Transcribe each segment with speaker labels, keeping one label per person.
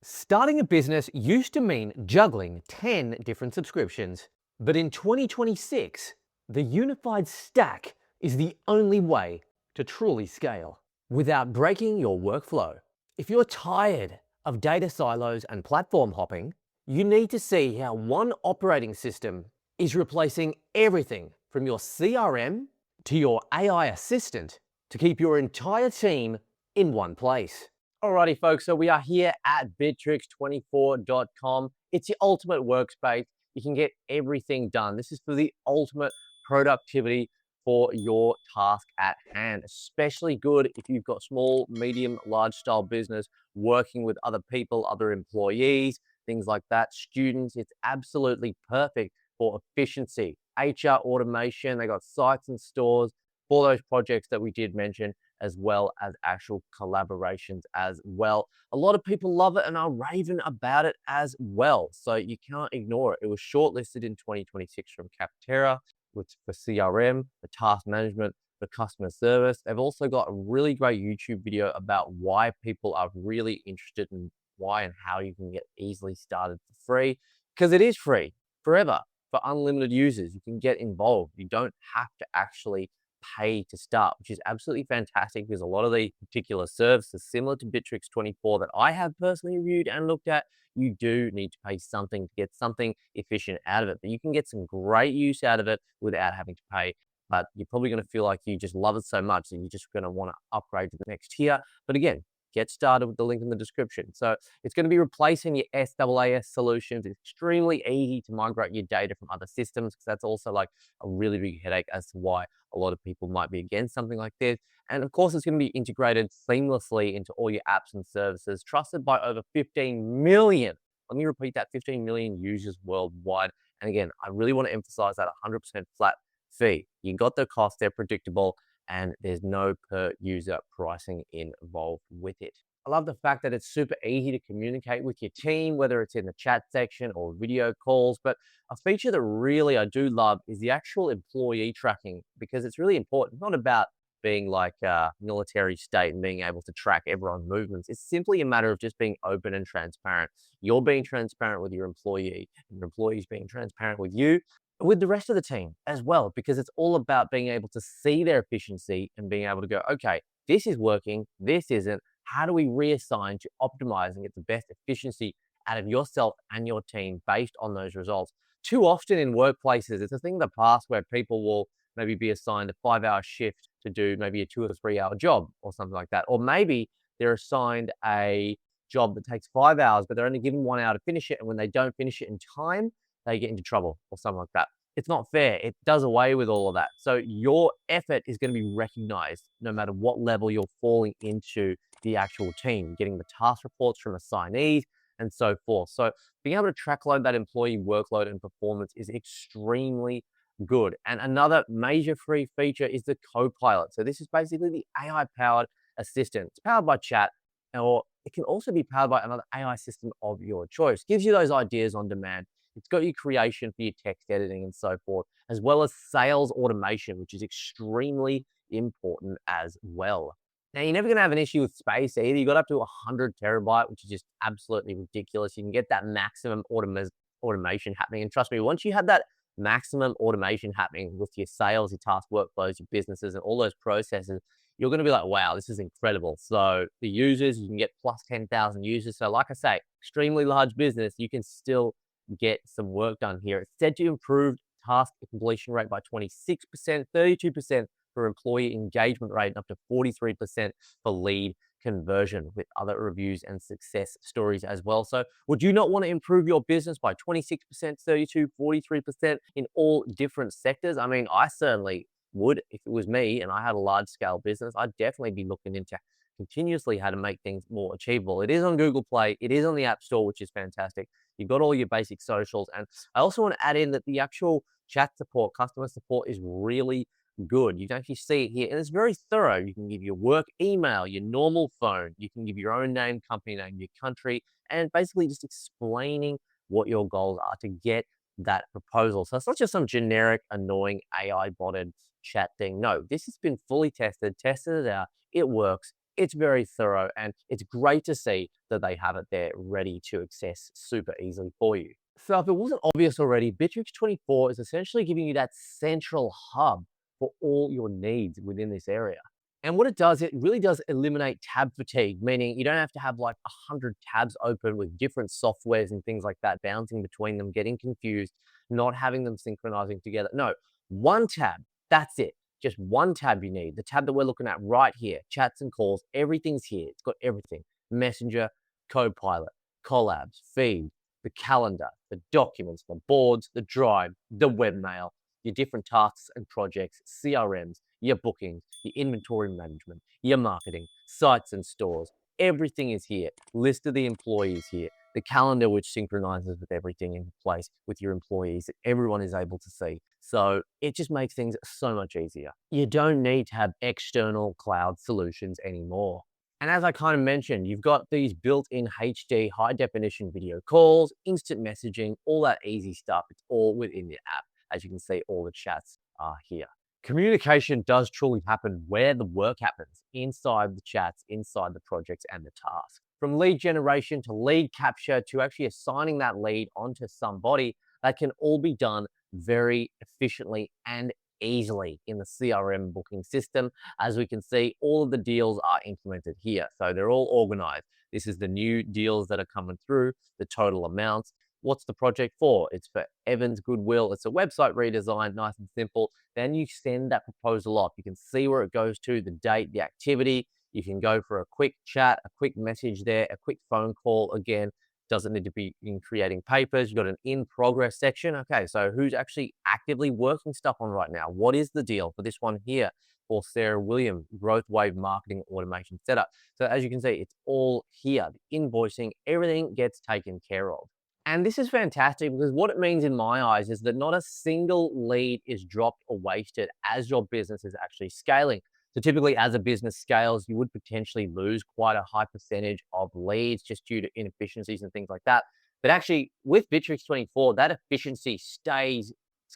Speaker 1: Starting a business used to mean juggling 10 different subscriptions. But in 2026, the unified stack is the only way to truly scale without breaking your workflow. If you're tired of data silos and platform hopping, you need to see how one operating system is replacing everything from your CRM to your AI assistant to keep your entire team in one place. Alrighty, folks, so we are here at bitrix24.com. It's your ultimate workspace. You can get everything done. This is for the ultimate productivity for your task at hand. Especially good if you've got small, medium, large style business working with other people, other employees, things like that, students. It's absolutely perfect for efficiency. HR automation, they got sites and stores for those projects that we did mention, as well as actual collaborations as well. A lot of people love it and are raving about it as well. So you can't ignore it. It was shortlisted in 2026 from Capterra for CRM, the task management, the customer service. They've also got a really great YouTube video about why people are really interested in why and how you can get easily started for free, because it is free forever for unlimited users. You can get involved. You don't have to actually pay to start, which is absolutely fantastic because a lot of the particular services similar to Bitrix 24 that I have personally reviewed and looked at, you do need to pay something to get something efficient out of it. But you can get some great use out of it without having to pay. But you're probably going to feel like you just love it so much that you're just going to want to upgrade to the next tier. But again, get started with the link in the description. So it's going to be replacing your SaaS solutions. It's extremely easy to migrate your data from other systems because that's also like a really big headache as to why a lot of people might be against something like this. And of course, it's going to be integrated seamlessly into all your apps and services, trusted by over 15 million. Let me repeat that, 15 million users worldwide. And again, I really want to emphasize that 100% flat fee. You got the cost, they're predictable, and there's no per user pricing involved with it. I love the fact that it's super easy to communicate with your team, whether it's in the chat section or video calls. But a feature that really I do love is the actual employee tracking, because it's really important. It's not about being like a military state and being able to track everyone's movements. It's simply a matter of just being open and transparent. You're being transparent with your employee, and your employee's being transparent with you, with the rest of the team as well, because it's all about being able to see their efficiency and being able to go, okay, this is working, this isn't. How do we reassign to optimizing and get the best efficiency out of yourself and your team based on those results? Too often in workplaces, it's a thing of the past where people will maybe be assigned a 5-hour shift to do maybe a 2 or 3 hour job or something like that. Or maybe they're assigned a job that takes 5 hours, but they're only given 1 hour to finish it. And when they don't finish it in time, they get into trouble or something like that. It's not fair. It does away with all of that. So your effort is going to be recognized no matter what level you're falling into the actual team, getting the task reports from assignees and so forth. So being able to track load that employee workload and performance is extremely good. And another major free feature is the Copilot. So this is basically the AI powered assistant. It's powered by chat, or it can also be powered by another AI system of your choice. Gives you those ideas on demand. It's got your creation for your text editing and so forth, as well as sales automation, which is extremely important as well. Now, you're never going to have an issue with space either. You got up to 100 terabyte, which is just absolutely ridiculous. You can get that maximum automation happening. And trust me, once you have that maximum automation happening with your sales, your task workflows, your businesses, and all those processes, you're going to be like, wow, this is incredible. So the users, you can get plus 10,000 users. So like I say, extremely large business, you can still get some work done here. It's said to improve task completion rate by 26%, 32% for employee engagement rate, and up to 43% for lead conversion, with other reviews and success stories as well. So would you not want to improve your business by 26%, 32, 43% in all different sectors? I mean, I certainly would. If it was me and I had a large scale business, I'd definitely be looking into continuously how to make things more achievable. It is on Google Play. It is on the App Store, which is fantastic. You've got all your basic socials. And I also want to add in that the actual chat support, customer support is really good. You can actually see it here, and it's very thorough. You can give your work email, your normal phone, you can give your own name, company name, your country, and basically just explaining what your goals are to get that proposal. So it's not just some generic, annoying AI botted chat thing. No, this has been fully tested it out. It works. It's very thorough, and it's great to see that they have it there ready to access super easily for you. So if it wasn't obvious already, Bitrix 24 is essentially giving you that central hub for all your needs within this area. And what it does, it really does eliminate tab fatigue, meaning you don't have to have like 100 tabs open with different softwares and things like that, bouncing between them, getting confused, not having them synchronizing together. No, one tab, that's it. Just one tab you need. The tab that we're looking at right here, chats and calls, everything's here. It's got everything. Messenger, Copilot, collabs, feed, the calendar, the documents, the boards, the drive, the webmail, your different tasks and projects, CRMs, your bookings, your inventory management, your marketing, sites and stores. Everything is here. List of the employees here. The calendar which synchronizes with everything in place with your employees that everyone is able to see. So it just makes things so much easier. You don't need to have external cloud solutions anymore. And as I kind of mentioned, you've got these built-in HD high definition video calls, instant messaging, all that easy stuff. It's all within the app. As you can see, all the chats are here. Communication does truly happen where the work happens, inside the chats, inside the projects and the tasks. From lead generation to lead capture to actually assigning that lead onto somebody, that can all be done very efficiently and easily in the CRM booking system. As we can see, all of the deals are implemented here. So they're all organized. This is the new deals that are coming through, the total amounts. What's the project for? It's for Evan's Goodwill. It's a website redesign, nice and simple. Then you send that proposal off. You can see where it goes to, the date, the activity. You can go for a quick chat, a quick message there, a quick phone call. Again, doesn't need to be in creating papers. You've got an in progress section. Okay, so who's actually actively working stuff on right now? What is the deal for this one here for Sarah William, Growth Wave Marketing Automation Setup? So as you can see, it's all here. The invoicing, everything gets taken care of. And this is fantastic because what it means in my eyes is that not a single lead is dropped or wasted as your business is actually scaling. So typically as a business scales, you would potentially lose quite a high percentage of leads just due to inefficiencies and things like that. But actually with Bitrix 24, that efficiency stays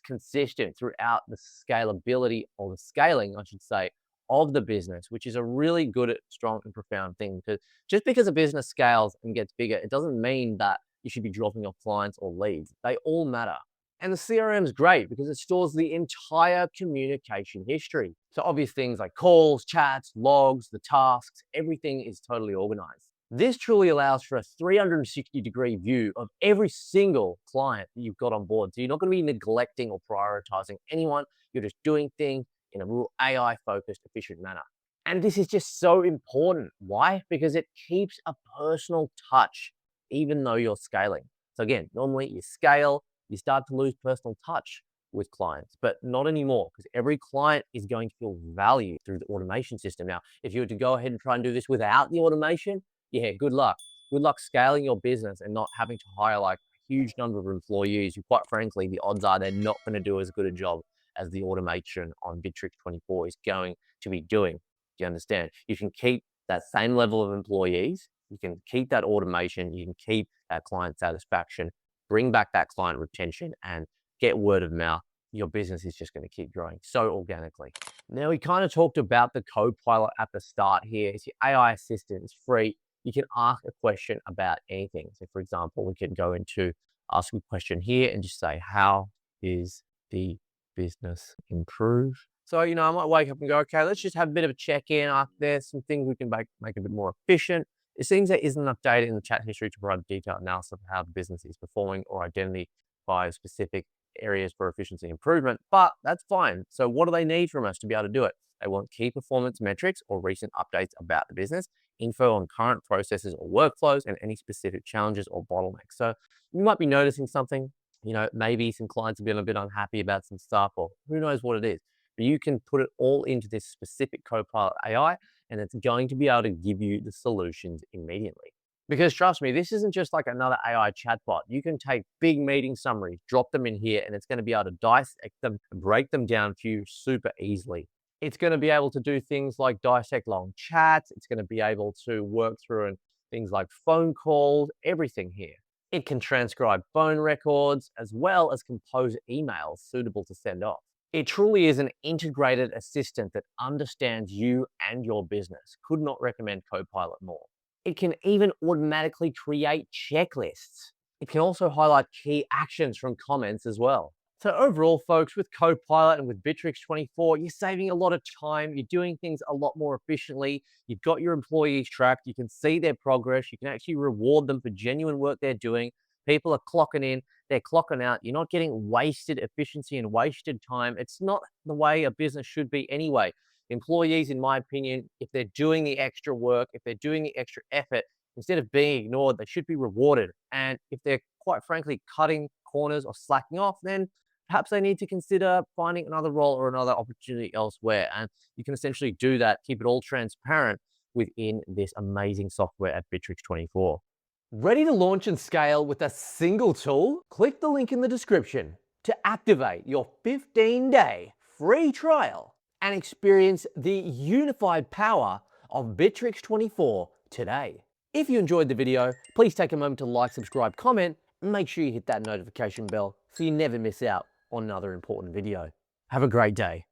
Speaker 1: consistent throughout the scalability or the scaling, I should say, of the business, which is a really good, strong and profound thing. Because just because a business scales and gets bigger, it doesn't mean that you should be dropping off clients or leads. They all matter. And the CRM is great because it stores the entire communication history. So obvious things like calls, chats, logs, the tasks, everything is totally organized. This truly allows for a 360-degree view of every single client that you've got on board. So you're not going to be neglecting or prioritizing anyone. You're just doing things in a real AI-focused, efficient manner. And this is just so important. Why? Because it keeps a personal touch even though you're scaling. So again, normally you scale, you start to lose personal touch with clients, but not anymore because every client is going to feel value through the automation system. Now, if you were to go ahead and try and do this without the automation, yeah, good luck. Good luck scaling your business and not having to hire like a huge number of employees who, quite frankly, the odds are they're not going to do as good a job as the automation on Bitrix 24 is going to be doing. Do you understand? You can keep that same level of employees. You can keep that automation, you can keep that client satisfaction, bring back that client retention and get word of mouth. Your business is just going to keep growing so organically. Now, we kind of talked about the Copilot at the start here. It's your AI assistant, it's free. You can ask a question about anything. So for example, we can go into ask a question here and just say, how is the business improve? So, I might wake up and go, okay, let's just have a bit of a check-in. There's some things we can make a bit more efficient. It seems there isn't enough data in the chat history to provide a detailed analysis of how the business is performing or identify specific areas for efficiency improvement, but that's fine. So what do they need from us to be able to do it? They want key performance metrics or recent updates about the business, info on current processes or workflows, and any specific challenges or bottlenecks. So you might be noticing something, maybe some clients have been a bit unhappy about some stuff or who knows what it is. But you can put it all into this specific Copilot AI and it's going to be able to give you the solutions immediately. Because trust me, this isn't just like another AI chatbot. You can take big meeting summaries, drop them in here, and it's going to be able to dissect them and break them down for you super easily. It's going to be able to do things like dissect long chats. It's going to be able to work through and things like phone calls, everything here. It can transcribe phone records as well as compose emails suitable to send off. It truly is an integrated assistant that understands you and your business. Could not recommend Copilot more. It can even automatically create checklists. It can also highlight key actions from comments as well. So overall, folks, with Copilot and with Bitrix 24, you're saving a lot of time. You're doing things a lot more efficiently. You've got your employees tracked. You can see their progress. You can actually reward them for genuine work they're doing. People are clocking in, they're clocking out. You're not getting wasted efficiency and wasted time. It's not the way a business should be anyway. Employees, in my opinion, if they're doing the extra work, if they're doing the extra effort, instead of being ignored, they should be rewarded. And if they're quite frankly cutting corners or slacking off, then perhaps they need to consider finding another role or another opportunity elsewhere. And you can essentially do that, keep it all transparent within this amazing software at Bitrix 24. Ready to launch and scale with a single tool? Click the link in the description to activate your 15-day free trial and experience the unified power of Bitrix 24 today. If you enjoyed the video, please take a moment to like, subscribe, comment, and make sure you hit that notification bell so you never miss out on another important video. Have a great day.